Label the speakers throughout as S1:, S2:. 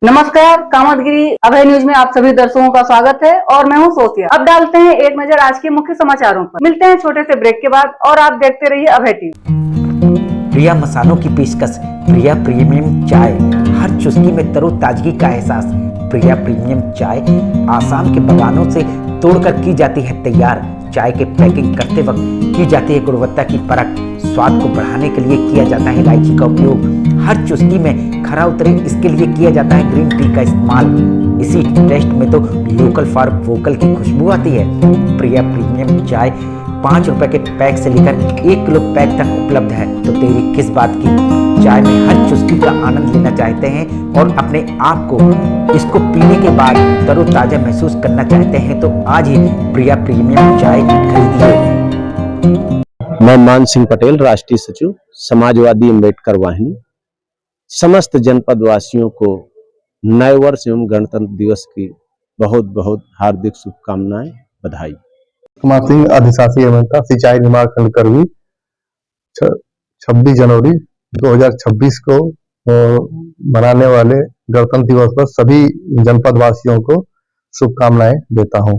S1: नमस्कार, कामतगिरी अभय न्यूज में आप सभी दर्शकों का स्वागत है और मैं हूं सोफिया। अब डालते हैं एक नजर आज के मुख्य समाचारों पर। मिलते हैं छोटे से ब्रेक के बाद और आप देखते रहिए अभय टीवी।
S2: प्रिया मसालों की पेशकश, प्रिया प्रीमियम चाय, हर चुस्की में तरोताजगी का एहसास। प्रिया प्रीमियम चाय आसाम के बगानों से तोड़कर की जाती है तैयार। चाय के पैकिंग करते वक्त की जाती है गुणवत्ता की परख। स्वाद को बढ़ाने के लिए किया जाता है इलायची का उपयोग। हर चुस्की में खरा उतरे इसके लिए किया जाता है ग्रीन टी का इस्तेमाल। इसी टेस्ट में तो लोकल फॉर वोकल की खुशबू आती है। प्रिया प्रीमियम चाय 5 रुपए के पैक से लेकर 1 किलो पैक तक उपलब्ध है। तो देरी किस बात की, चाय में हर चुस्की का आनंद लेना चाहते हैं और अपने आप को इसको पीने के बाद तरोताजा महसूस करना चाहते हैं तो आज ही प्रिया प्रीमियम चाय खरीदिए।
S3: मैं मान सिंह पटेल, राष्ट्रीय सचिव समाजवादी अम्बेडकर वाहिनी। समस्त जनपद वासियों को नए वर्ष एवं गणतंत्र दिवस की बहुत बहुत हार्दिक शुभकामनाएं, बधाई।
S4: कुमार सिंह, अधिशासी अभियंता सिंचाई विभाग खंड करवी। 26 जनवरी 2026 को मनाने वाले गणतंत्र दिवस पर सभी जनपद वासियों को शुभकामनाएं देता हूं।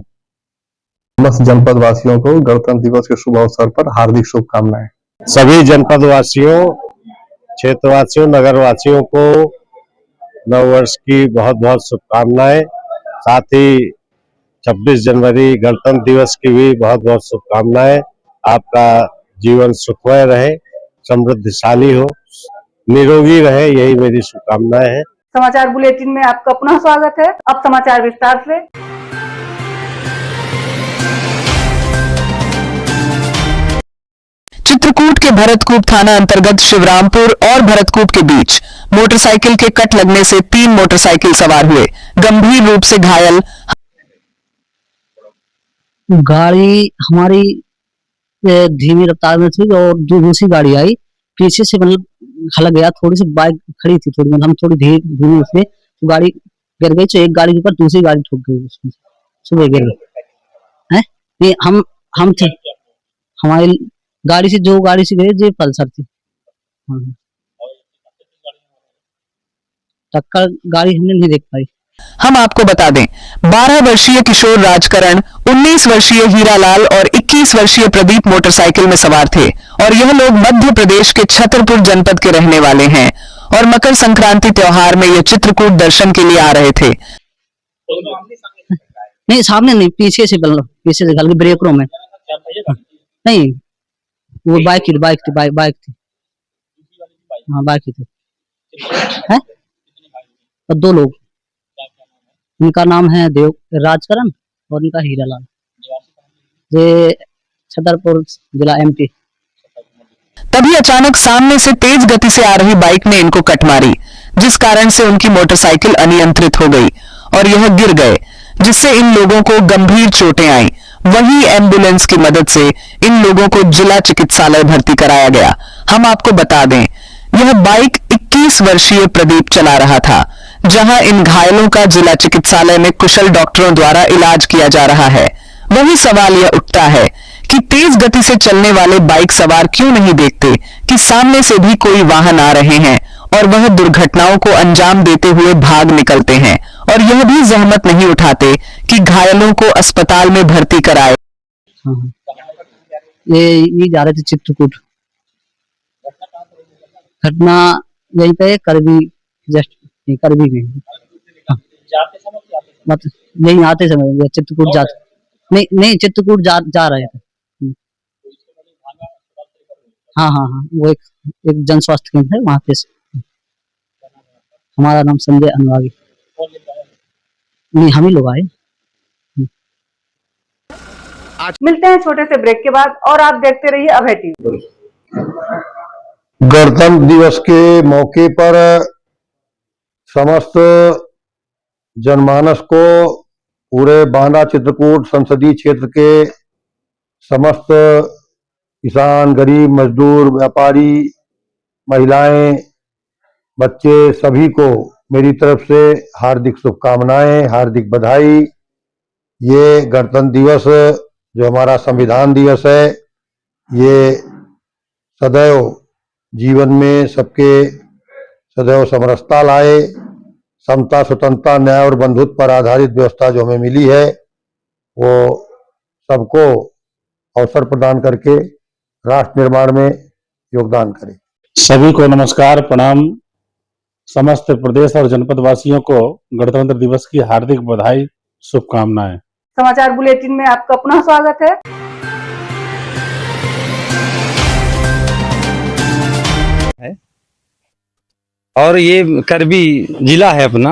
S4: समस्त जनपद वासियों को गणतंत्र दिवस के शुभ अवसर पर हार्दिक शुभकामनाएं।
S3: सभी जनपद वासियों, क्षेत्रवासियों, नगर वासियों को नव वर्ष की बहुत बहुत शुभकामनाएं। साथ ही 26 जनवरी गणतंत्र दिवस की भी बहुत बहुत शुभकामनाएं। आपका जीवन सुखमय रहे, समृद्धिशाली हो, निरोगी रहे, यही मेरी शुभकामनाएं हैं।
S1: समाचार बुलेटिन में आपका पुनः स्वागत है। अब समाचार विस्तार से।
S5: चित्रकूट के भरतकूप थाना अंतर्गत शिवरामपुर और भरतकूप के बीच मोटरसाइकिल के कट लगने से 3 मोटरसाइकिल सवार हुए गंभीर रूप से घायल।
S6: गाड़ी हमारी धीमी रफ्तार में थी और दूसरी गाड़ी आई पीछे से, मतलब हलक गया। थोड़ी सी बाइक खड़ी थी, थोड़ी हम थोड़ी धीमी उसमें तो गाड़ी गिर गई। तो एक गाड़ी के ऊपर दूसरी गाड़ी ठुक गई, उसमें सुबह गिर गई है। ये हम थे, हमारी गाड़ी से जो गाड़ी से गई जो पल्सर थी। टक्कर गाड़ी हमने नहीं देख पाई।
S5: हम आपको बता दें, 12 वर्षीय किशोर राजकरण, 19 वर्षीय हीरालाल और 21 वर्षीय प्रदीप मोटरसाइकिल में सवार थे और यह लोग मध्य प्रदेश के छतरपुर जनपद के रहने वाले हैं और मकर संक्रांति त्योहार में यह चित्रकूट दर्शन के लिए आ रहे थे।
S6: नहीं, सामने नहीं, पीछे से हल्के ब्रेकरों में। नहीं, वो बाइक थी। हाँ, बाइक थी है। और 2 लोग, इनका नाम है देव राजकरण और इनका हीरालाल, ये छतरपुर जिला MP।
S5: तभी अचानक सामने से तेज गति से आ रही बाइक ने इनको कट मारी, जिस कारण से उनकी मोटरसाइकिल अनियंत्रित हो गई और यह गिर गए, जिससे इन लोगों को गंभीर चोटें आईं। वहीं एम्बुलेंस की मदद से इन लोगों को जिला चिकित्सालय भर्ती कराया गया। हम आपको बता दें, यह बाइक 21 वर्षीय प्रदीप चला रहा था, जहां इन घायलों का जिला चिकित्सालय में कुशल डॉक्टरों द्वारा इलाज किया जा रहा है। वही सवाल यह उठता है कि तेज गति से चलने वाले बाइक सवार क्यों नहीं देखते कि सामने से भी कोई वाहन आ रहे हैं और वह दुर्घटनाओं को अंजाम देते हुए भाग निकलते हैं और यह भी जहमत नहीं उठाते कि घायलों को अस्पताल में भर्ती कराए।
S6: ये जा रहे थे चित्रकूट। घटना यहीं पे करवी, जस्ट करवी में। मतलब यही आते समय चित्रकूट जाते, नहीं चित्रकूट जा रहे थे। हाँ, वो एक जन स्वास्थ्य केंद्र है वहाँ पे। हमारा नाम संजय अनुरागी। नहीं, हम ही लोग आए।
S1: मिलते हैं छोटे से ब्रेक के बाद और आप देखते रहिए अभय टीवी।
S4: गणतंत्र दिवस के मौके पर समस्त जनमानस को, पूरे बांदा चित्रकूट संसदीय क्षेत्र के समस्त किसान, गरीब, मजदूर, व्यापारी, महिलाएं, बच्चे, सभी को मेरी तरफ से हार्दिक शुभकामनाएं, हार्दिक बधाई। ये गणतंत्र दिवस जो हमारा संविधान दिवस है, ये सदैव जीवन में सबके सदैव समरसता लाए, समता, स्वतंत्रता, न्याय और बंधुत्व पर आधारित व्यवस्था जो हमें मिली है वो सबको अवसर प्रदान करके राष्ट्र निर्माण में योगदान करे।
S7: सभी को नमस्कार, प्रणाम। समस्त प्रदेश और जनपद वासियों को गणतंत्र दिवस की हार्दिक बधाई, शुभकामनाएं।
S1: समाचार बुलेटिन में आपका पुनः स्वागत है।
S8: और ये करबी जिला है अपना,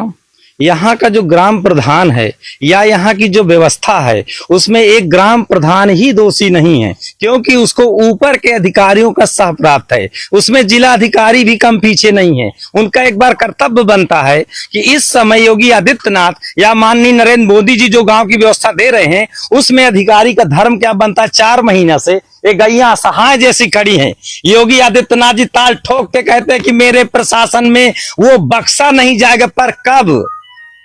S8: यहाँ का जो ग्राम प्रधान है या यहाँ की जो व्यवस्था है उसमें एक ग्राम प्रधान ही दोषी नहीं है, क्योंकि उसको ऊपर के अधिकारियों का सह प्राप्त है। उसमें जिला अधिकारी भी कम पीछे नहीं है। उनका एक बार कर्तव्य बनता है कि इस समय योगी आदित्यनाथ या माननीय नरेंद्र मोदी जी जो गांव की व्यवस्था दे रहे हैं उसमें अधिकारी का धर्म क्या बनता है। 4 महीना से ये गैया असहाय जैसी खड़ी हैं। योगी आदित्यनाथ जी ताल ठोक के कहते हैं कि मेरे प्रशासन में वो बक्सा नहीं जाएगा, पर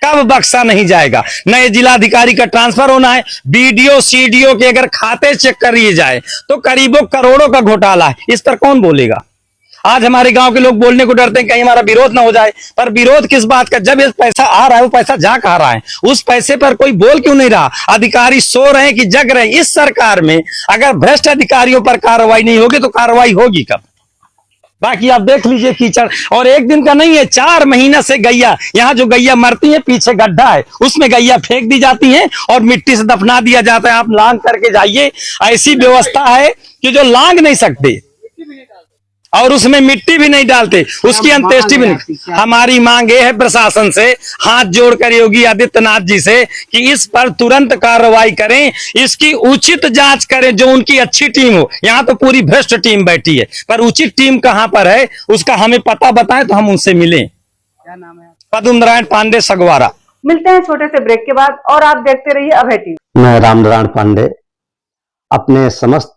S8: कब बक्सा नहीं जाएगा। नए जिलाधिकारी का ट्रांसफर होना है। बीडीओ सीडीओ के अगर खाते चेक करिए जाए तो करीबों करोड़ों का घोटाला है। इस पर कौन बोलेगा। आज हमारे गांव के लोग बोलने को डरते हैं कहीं हमारा विरोध ना हो जाए, पर विरोध किस बात का। जब ये पैसा आ रहा है वो पैसा जा कहाँ रहा है, उस पैसे पर कोई बोल क्यों नहीं रहा। अधिकारी सो रहे हैं कि जग रहे हैं। इस सरकार में अगर भ्रष्ट अधिकारियों पर कार्रवाई नहीं होगी तो कार्रवाई होगी कब। बाकी आप देख लीजिए कीचड़, और एक दिन का नहीं है, 4 महीना से गैया, यहाँ जो गैया मरती है पीछे गड्ढा है उसमें गैया फेंक दी जाती है और मिट्टी से दफना दिया जाता है। आप लांग करके जाइए, ऐसी व्यवस्था है कि जो लांग नहीं सकते और उसमें मिट्टी भी नहीं डालते, उसकी अंत्येष्टि भी नहीं। हमारी मांग ये है प्रशासन से, हाथ जोड़कर योगी आदित्यनाथ जी से, कि इस पर तुरंत कार्रवाई करें, इसकी उचित जांच करें। जो उनकी अच्छी टीम हो, यहाँ तो पूरी भ्रष्ट टीम बैठी है, पर उचित टीम कहाँ पर है उसका हमें पता बताएं तो हम उनसे मिलें।
S1: क्या नाम है?
S8: पद्मनारायण पांडे, सगवारा।
S1: मिलते हैं छोटे से ब्रेक के बाद और आप देखते रहिए अभय टीवी।
S9: मैं रामनारायण पांडे अपने समस्त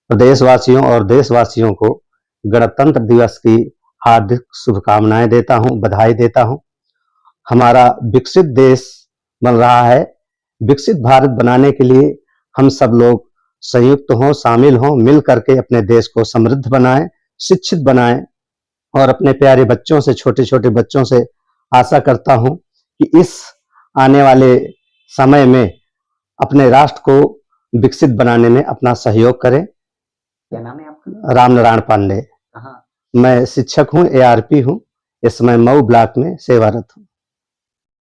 S9: प्रदेशवासियों और देशवासियों को गणतंत्र दिवस की हार्दिक शुभकामनाएं देता हूं, बधाई देता हूं। हमारा विकसित देश बन रहा है। विकसित भारत बनाने के लिए हम सब लोग संयुक्त हों, शामिल हों, मिल करके अपने देश को समृद्ध बनाएं, शिक्षित बनाएं। और अपने प्यारे बच्चों से, छोटे छोटे बच्चों से आशा करता हूं कि इस आने वाले समय में अपने राष्ट्र को विकसित बनाने में अपना सहयोग करें।
S2: क्या नाम है आपका?
S9: रामनारायण पांडे। मैं शिक्षक हूँ, एआरपी हूँ। इस समय मऊ ब्लॉक में सेवारत हूँ।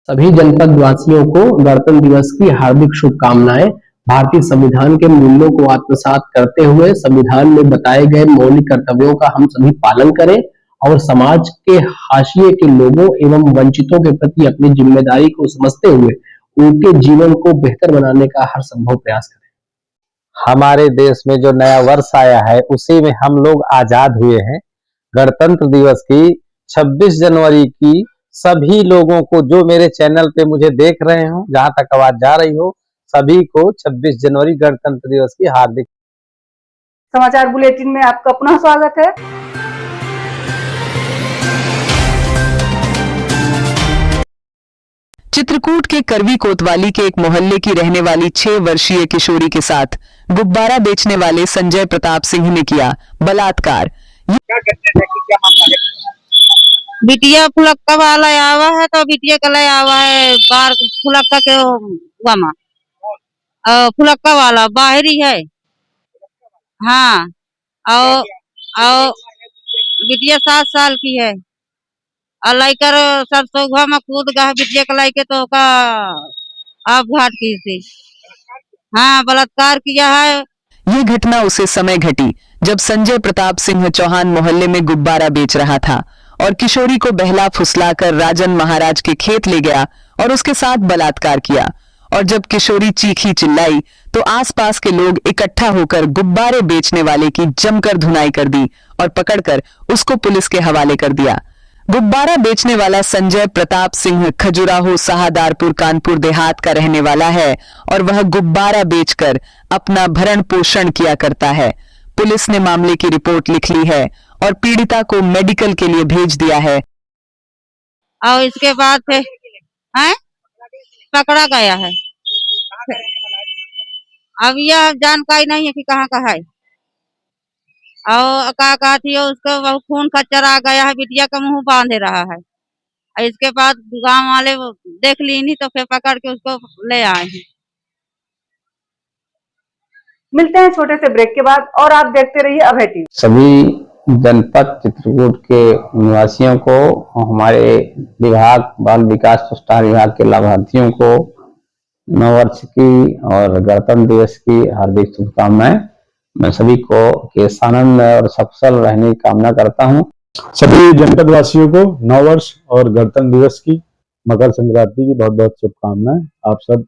S10: सभी जनपद वासियों को गणतंत्र दिवस की हार्दिक शुभकामनाएं। भारतीय संविधान के मूल्यों को आत्मसात करते हुए संविधान में बताए गए मौलिक कर्तव्यों का हम सभी पालन करें और समाज के हाशिए के लोगों एवं वंचितों के प्रति अपनी जिम्मेदारी को समझते हुए उनके जीवन को बेहतर बनाने का हर संभव प्रयास करें।
S11: हमारे देश में जो नया वर्ष आया है उसी में हम लोग आजाद हुए हैं। गणतंत्र दिवस की 26 जनवरी की सभी लोगों को, जो मेरे चैनल पे मुझे देख रहे हो, जहां तक आवाज जा रही हो, सभी को 26 जनवरी गणतंत्र दिवस की हार्दिक।
S1: समाचार बुलेटिन में आपका पुनः स्वागत है।
S5: चित्रकूट के करवी कोतवाली के एक मोहल्ले की रहने वाली 6 वर्षीय किशोरी के साथ गुब्बारा बेचने वाले संजय प्रताप सिंह ने किया बलात्कार।
S12: बिटिया फुलक्का वाला आवा है तो बिटिया कल आवा है बाहर फुलक्का के वमा फुलक्का वाला बाहरी है। हाँ, और बिटिया 7 साल की है और लाइकर सरसों में कूद गया बिटिया का लाइके तो का आप घाट की थी। हाँ, बलात्कार किया है।
S5: ये घटना उसे समय घटी जब संजय प्रताप सिंह चौहान मोहल्ले में गुब्बारा बेच रहा था और किशोरी को बहला फुसलाकर राजन महाराज के खेत ले गया और उसके साथ बलात्कार किया। और जब किशोरी चीखी चिल्लाई तो आसपास के लोग इकट्ठा होकर गुब्बारे बेचने वाले की जमकर धुनाई कर दी और पकड़कर उसको पुलिस के हवाले कर दिया। गुब्बारा बेचने वाला संजय प्रताप सिंह खजुराहो साहदारपुर कानपुर देहात का रहने वाला है और वह गुब्बारा बेचकर अपना भरण पोषण किया करता है। पुलिस ने मामले की रिपोर्ट लिख ली है और पीड़िता को मेडिकल के लिए भेज दिया है।
S12: और इसके बाद फिर पकड़ा गया है। अब यह जानकारी नहीं है कि कहाँ का है और का थी उसको बहुत खून खच्चर आ गया है। बिटिया का मुंह बांधे रहा है। और इसके बाद गांव वाले वो देख ली नहीं तो फिर पकड़ के उसको ले आए हैं।
S1: मिलते हैं छोटे से ब्रेक के बाद और आप देखते रहिए अभय टीवी।
S11: सभी जनपद चित्रकूट के निवासियों को, हमारे विभाग बाल विकास पुरस्कार विभाग के लाभार्थियों को नववर्ष की और गणतंत्र दिवस की हार्दिक शुभकामनाएं। मैं सभी को केस आनंद और सफल रहने की कामना करता हूं।
S7: सभी जनपद वासियों को नववर्ष और गणतंत्र दिवस की, मकर संक्रांति की बहुत बहुत शुभकामनाएं। आप सब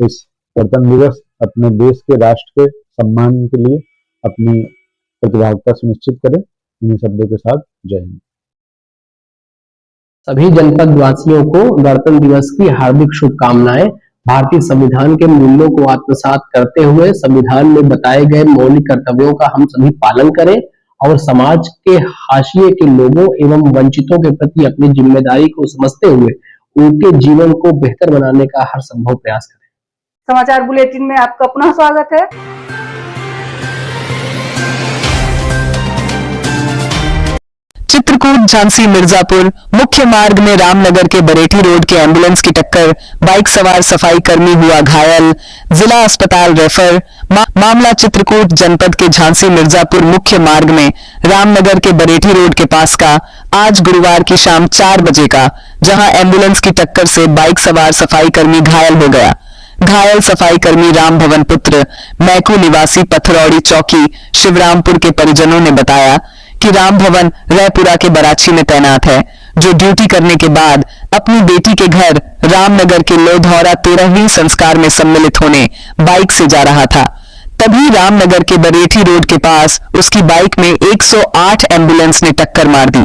S7: इस गणतंत्र दिवस अपने देश के, राष्ट्र के सम्मान के लिए अपनी प्रतिभागिता सुनिश्चित करें। इन्हीं शब्दों के साथ जय हिंद।
S10: सभी जनपद वासियों को गणतंत्र दिवस की हार्दिक शुभकामनाएं। भारतीय संविधान के मूल्यों को आत्मसात करते हुए संविधान में बताए गए मौलिक कर्तव्यों का हम सभी पालन करें और समाज के हाशिए के लोगों एवं वंचितों के प्रति अपनी जिम्मेदारी को समझते हुए उनके जीवन को बेहतर बनाने का हर संभव प्रयास करें।
S1: समाचार बुलेटिन में आपका पुनः स्वागत है।
S5: चित्रकूट झांसी मिर्जापुर मुख्य मार्ग में रामनगर के बरेठी रोड के एम्बुलेंस की टक्कर, बाइक सवार सफाई कर्मी हुआ घायल, जिला अस्पताल रेफर। मामला चित्रकूट जनपद के झांसी मिर्जापुर मुख्य मार्ग में रामनगर के बरेठी रोड के पास का आज गुरुवार की शाम 4 बजे का, जहां एम्बुलेंस की टक्कर से बाइक सवार सफाई कर्मी घायल हो गया। घायल सफाई कर्मी राम भवन पुत्र मैकू निवासी पथरौड़ी चौकी शिवरामपुर के परिजनों ने बताया कि राम भवन रायपुरा के बराची में तैनात है, जो ड्यूटी करने के बाद अपनी बेटी के घर रामनगर के लोधौरा 13वीं संस्कार में सम्मिलित होने बाइक से जा रहा था। तभी रामनगर के बरेठी रोड के पास उसकी बाइक में 108 एम्बुलेंस ने टक्कर मार दी,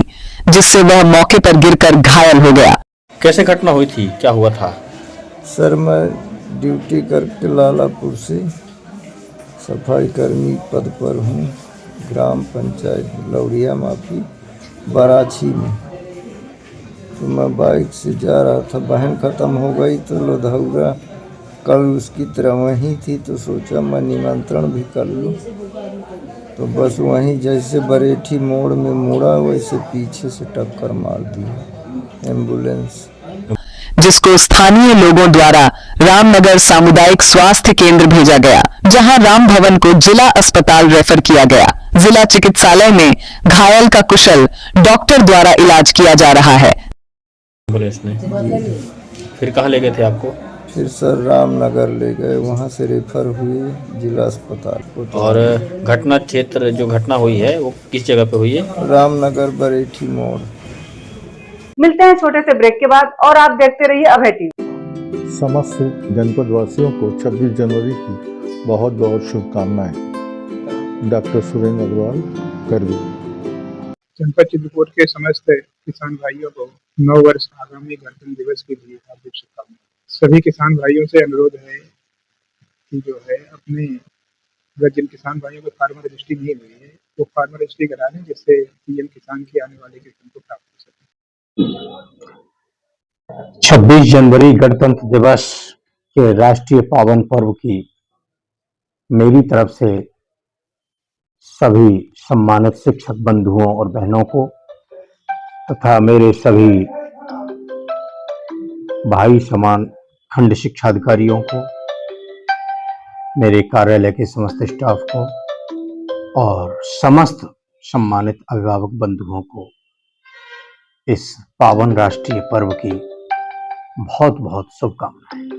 S5: जिससे वह मौके पर गिरकर घायल हो गया।
S13: कैसे घटना हुई थी, क्या हुआ था?
S14: सर, मैं ड्यूटी करके लालापुर से सफाई कर्मी पद पर हूँ, ग्राम पंचायत लौड़िया माफी बराची में। तो मैं बाइक से जा रहा था, बहन ख़त्म हो गई तो लोधौरा कल उसकी तरह वहीं थी, तो सोचा मैं निमंत्रण भी कर लूँ। तो बस वहीं जैसे बरेठी मोड़ में मुड़ा, वैसे पीछे से टक्कर मार दी एम्बुलेंस,
S5: जिसको स्थानीय लोगों द्वारा रामनगर सामुदायिक स्वास्थ्य केंद्र भेजा गया, जहां राम भवन को जिला अस्पताल रेफर किया गया। जिला चिकित्सालय में घायल का कुशल डॉक्टर द्वारा इलाज किया जा रहा है।
S13: एम्बुलेंस ने फिर कहाँ ले गए थे आपको?
S14: फिर सर रामनगर ले गए, वहाँ से रेफर हुए जिला अस्पताल को।
S13: और घटना क्षेत्र जो घटना हुई है वो किस जगह पे हुई है?
S14: रामनगर बरेठी मोड़।
S1: मिलते हैं छोटे से ब्रेक के बाद और आप देखते रहिए अभय टीवी।
S15: समस्त जनपद वासियों को 26 जनवरी की बहुत बहुत शुभकामनाएं। डॉक्टर सुरेंद्र अग्रवाल, करवी।
S16: जनपद चित्रकूट के समस्त किसान भाइयों को नव वर्ष आगामी गणतंत्र दिवस की भी हार्दिक शुभकामनाएं। सभी किसान भाइयों से अनुरोध है कि जो है अपने, अगर जिन किसान भाइयों को फार्मर रजिस्ट्री नहीं हुई है वो फार्मर रजिस्ट्री करा लें, जिससे पीएम किसान की आने वाले किसान को प्राप्त हो सके।
S2: 26 जनवरी गणतंत्र दिवस के राष्ट्रीय पावन पर्व की मेरी तरफ से सभी सम्मानित शिक्षक बंधुओं और बहनों को तथा मेरे सभी भाई समान खंड शिक्षा अधिकारियों को, मेरे कार्यालय के समस्त स्टाफ को और समस्त सम्मानित अभिभावक बंधुओं को इस पावन राष्ट्रीय पर्व की बहुत बहुत शुभकामनाएं।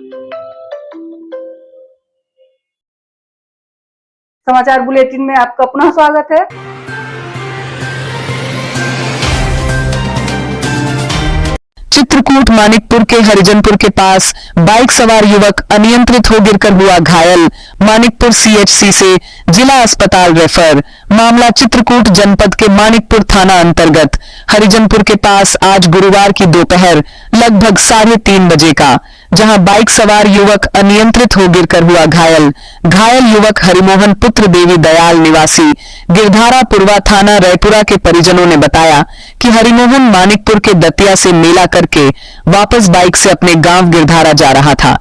S1: समाचार बुलेटिन में आपका पुनः स्वागत है।
S5: चित्रकूट मानिकपुर के हरिजनपुर के पास बाइक सवार युवक अनियंत्रित हो गिरकर हुआ घायल, मानिकपुर सीएचसी से जिला अस्पताल रेफर। मामला चित्रकूट जनपद के मानिकपुर थाना अंतर्गत हरिजनपुर के पास आज गुरुवार की दोपहर लगभग 3:30 बजे का, जहां बाइक सवार युवक अनियंत्रित हो गिरकर हुआ घायल। घायल युवक हरिमोहन पुत्र देवी दयाल निवासी गिरधारा पूर्वा थाना रायपुरा के परिजनों ने बताया कि हरिमोहन मानिकपुर के दतिया से मेला करके वापस बाइक से अपने गांव गिरधारा जा रहा था।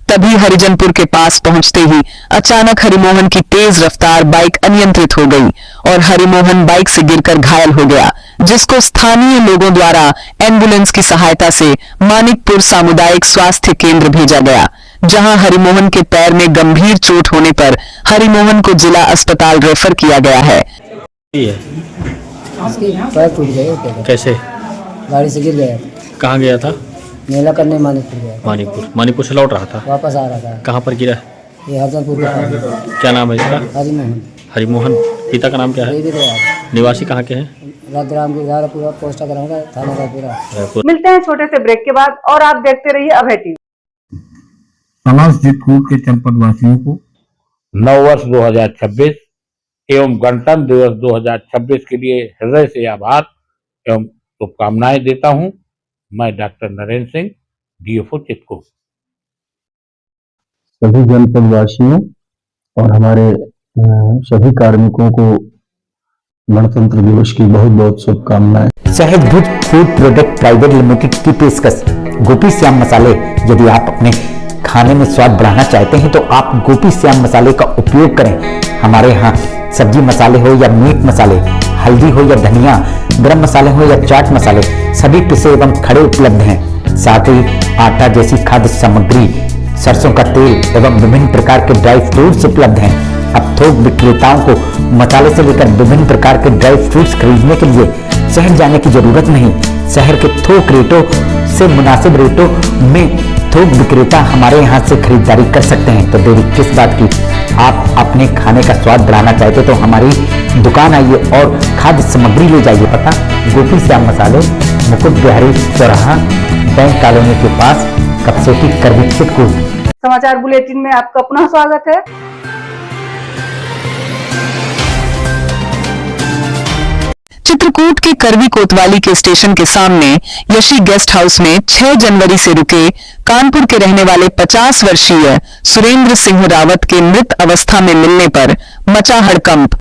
S5: तभी हरिजनपुर के पास पहुंचते ही अचानक हरिमोहन की तेज रफ्तार बाइक अनियंत्रित हो गई और हरिमोहन बाइक से गिरकर घायल हो गया, जिसको स्थानीय लोगों द्वारा एम्बुलेंस की सहायता से मानिकपुर सामुदायिक स्वास्थ्य केंद्र भेजा गया, जहां हरिमोहन के पैर में गंभीर चोट होने पर हरिमोहन को जिला अस्पताल रेफर किया गया है।
S6: पैर टूट गए।
S13: कैसे?
S6: गाड़ी से गिर गया।
S13: कहाँ गया था?
S6: मेला करने मानिकपुर गया।
S13: मानिकपुर से लौट रहा था।
S6: वापस आ रहा था।
S13: कहाँ पर गिरा?
S6: ये हरदनपुर का।
S13: क्या नाम है इसका?
S6: हरिमोहन।
S13: हरिमोहन। पिता का नाम क्या है? निवासी कहाँ के हैं?
S6: राजग्राम के घर पूरा पोस्टा कराऊंगा थाना का पूरा।
S1: मिलते हैं छोटे से ब्रेक के बाद और आप देखते रहिए अभय टीवी।
S17: समस्त चित्रकूट के जनपद वासियों को नववर्ष 2026 एवं गणतंत्र दिवस 2026 के लिए हृदय से आभार एवं शुभकामनाएं देता हूं। मैं डॉक्टर नरेंद्र सिंह, डीएफओ चित्रकूट।
S7: सभी जनपद वासियों और हमारे सभी कार्मिकों को गणतंत्र दिवस की बहुत बहुत शुभकामनाएं।
S2: शहद भुज फूड प्रोडक्ट प्राइवेट लिमिटेड की पेशकश गोपी श्याम मसाले। यदि आप अपने खाने में स्वाद बढ़ाना चाहते हैं तो आप गोपी श्याम मसाले का उपयोग करें। हमारे यहाँ सब्जी मसाले हो या मीट मसाले, हल्दी हो या धनिया, गरम मसाले हो या चाट मसाले, सभी पिसे एवं खड़े उपलब्ध हैं। साथ ही आटा जैसी खाद्य सामग्री, सरसों का तेल एवं विभिन्न प्रकार के ड्राई फ्रूट्स उपलब्ध हैं। अब थोक विक्रेताओं को मसाले से लेकर विभिन्न प्रकार के ड्राई फ्रूट्स खरीदने के लिए शहर जाने की जरूरत नहीं। शहर के थोक रेटों से मुनासिब रेटों में थोक विक्रेता हमारे यहाँ से खरीदारी कर सकते हैं। तो देरी किस बात की? आप अपने खाने का स्वाद बढ़ाना चाहते तो हमारी दुकान आइए और खाद्य सामग्री ले जाइए। पता गोपी श्याम मसाले, मुकुट बिहारी चौराहा, बैंक कॉलोनी के पास, कपसेटी करवी चित्रकूट।
S1: समाचार बुलेटिन में आपका पुनः स्वागत है।
S5: चित्रकूट के करवी कोतवाली के स्टेशन के सामने यशी गेस्ट हाउस में 6 जनवरी से रुके कानपुर के रहने वाले 50 वर्षीय सुरेंद्र सिंह रावत के मृत अवस्था में मिलने पर मचा हड़कंप।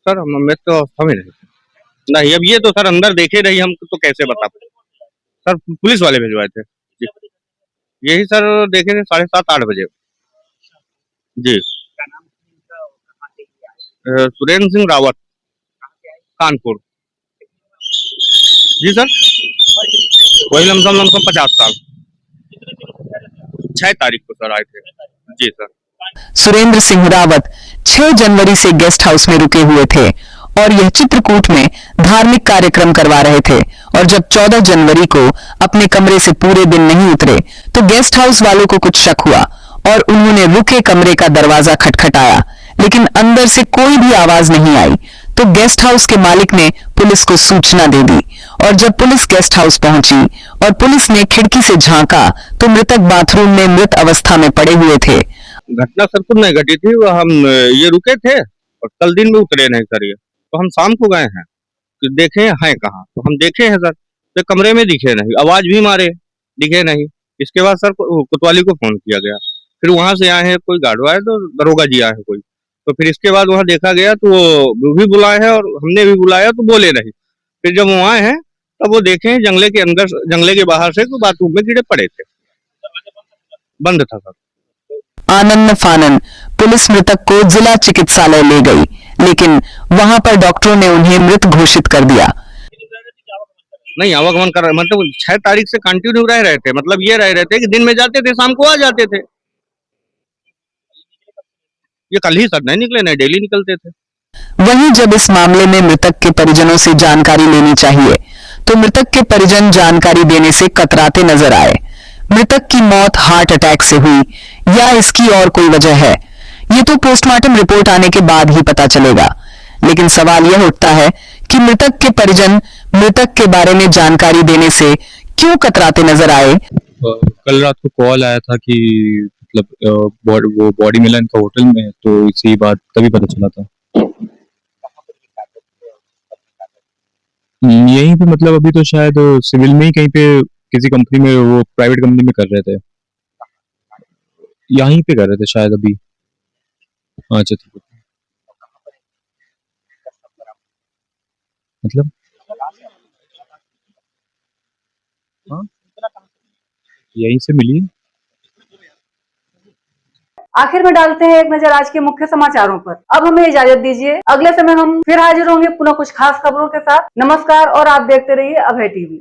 S18: सर हम मृत अवस्था में नहीं, अब ये तो सर अंदर देखे रही, हम तो कैसे बता पाए। सर पुलिस वाले भिजवाए थे जी। यही सर देखे थे 7:30-8 बजे जी। सुरेंद्र सिंह रावत, कानपुर जी सर। वही लमसम 50 साल। 6 तारीख को सर आए थे जी सर।
S5: सुरेंद्र सिंह रावत 6 जनवरी से गेस्ट हाउस में रुके हुए थे और यह चित्रकूट में धार्मिक कार्यक्रम करवा रहे थे और जब 14 जनवरी को अपने कमरे से पूरे दिन नहीं उतरे तो गेस्ट हाउस वालों को कुछ शक हुआ और उन्होंने रुके कमरे का दरवाजा खटखटाया, लेकिन अंदर से कोई भी आवाज नहीं आई। तो गेस्ट हाउस के मालिक ने पुलिस को सूचना दे दी और जब पुलिस गेस्ट हाउस पहुंची और पुलिस ने खिड़की से झांका तो मृतक बाथरूम में मृत अवस्था में पड़े हुए थे।
S18: घटना सर खुद नहीं घटी थी, हम ये रुके थे और कल दिन में उतरे नहीं सर। ये तो हम शाम को गए हैं तो देखे हैं कहाँ, तो हम देखे हैं सर तो कमरे में दिखे नहीं, आवाज भी मारे दिखे नहीं। इसके बाद सर कोतवाली को फोन किया गया, फिर वहां से आए हैं कोई गार्ड आए तो दरोगा जी आए हैं कोई, तो फिर इसके बाद वहां देखा गया तो वो भी बुलाए हैं और हमने भी बुलाया तो बोले नहीं। फिर जब वो आए हैं तब वो देखे हैं जंगले के अंदर, जंगले के बाहर से बाथरूम में कीड़े पड़े थे, बंद था सर।
S5: आनंद फानन पुलिस मृतक को जिला चिकित्सालय ले गई, लेकिन वहां पर डॉक्टरों ने उन्हें मृत घोषित कर दिया।
S18: नहीं आवागमन कर रहे, मतलब 6 तारीख से कंटिन्यू रह रहे थे, मतलब ये रह रहे थे कि दिन में जाते थे शाम को आ जाते थे। ये कल ही सर नहीं निकले, नहीं डेली निकलते थे।
S5: वहीं जब इस मामले में मृतक के परिजनों से जानकारी लेनी चाहिए तो मृतक के परिजन जानकारी देने से कतराते नजर आए। मृतक की मौत हार्ट अटैक से हुई या इसकी और कोई वजह है, ये तो पोस्टमार्टम रिपोर्ट आने के बाद ही पता चलेगा। लेकिन सवाल यह उठता है कि मृतक के परिजन मृतक के बारे में जानकारी देने से क्यों कतराते नजर आए।
S19: कल रात को कॉल आया था कि मतलब वो बॉडी मिला इनका होटल में, तो इसी बात तभी पता चला था। यहीं पे मतलब अभी तो शायद सिविल में ही कहीं पे किसी कंपनी में, वो प्राइवेट कंपनी में कर रहे थे, यहीं पे कर रहे थे शायद अभी। अच्छा मतलब हाँ यहीं से मिली।
S1: आखिर में डालते हैं एक नजर आज के मुख्य समाचारों पर। अब हमें इजाजत दीजिए, अगले समय हम फिर हाजिर होंगे पुनः कुछ खास खबरों के साथ। नमस्कार और आप देखते रहिए अभय टीवी।